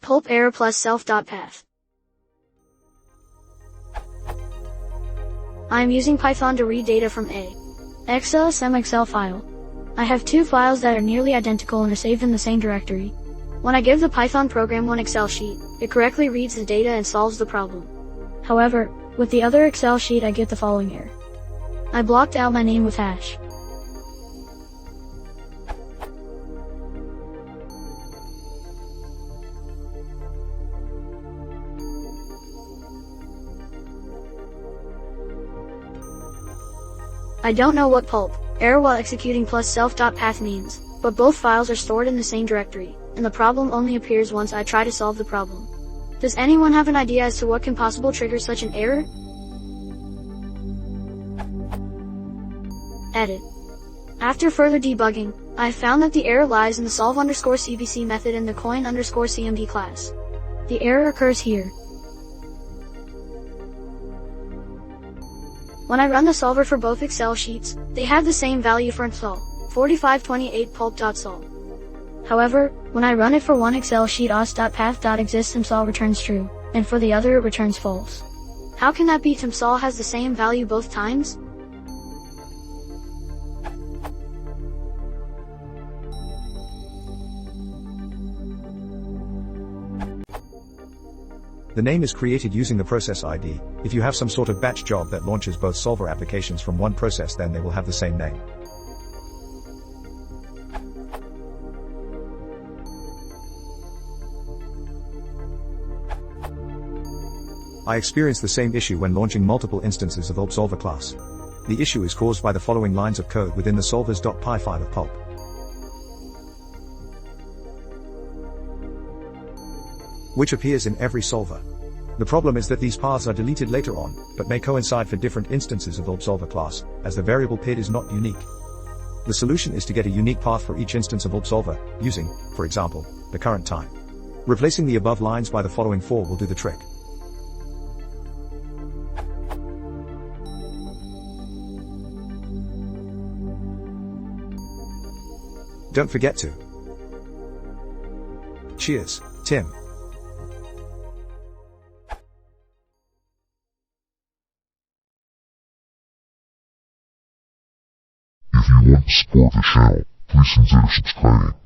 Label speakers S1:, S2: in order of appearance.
S1: Pulp error plus Self.Path. I am using Python to read data from a XLSM file. I have two files that are nearly identical and are saved in the same directory. When I give the Python program one Excel sheet, it correctly reads the data and solves the problem. However, with the other Excel sheet I get the following error. I blocked out my name with hash. I don't know what pulp error while executing plus self.path means, but both files are stored in the same directory, and the problem only appears once I try to solve the problem. Does anyone have an idea as to what can possibly trigger such an error? Edit. After further debugging, I have found that the error lies in the solve_cbc method in the coin_cmd class. The error occurs here. When I run the solver for both Excel sheets, they have the same value for sol, 4528 pulp.sol. However, when I run it for one Excel sheet os.path.exists and sol returns true, and for the other it returns false. How can that be? Sol has the same value both times?
S2: The name is created using the process ID. If you have some sort of batch job that launches both solver applications from one process, then they will have the same name. I experienced the same issue when launching multiple instances of Solver class. The issue is caused by the following lines of code within the solvers.py file of Pulp, which appears in every solver. The problem is that these paths are deleted later on, but may coincide for different instances of Solver class, as the variable PID is not unique. The solution is to get a unique path for each instance of Solver, using, for example, the current time. Replacing the above lines by the following four will do the trick. Don't forget to. Cheers, Tim.
S3: If you want to support the channel, please consider subscribing.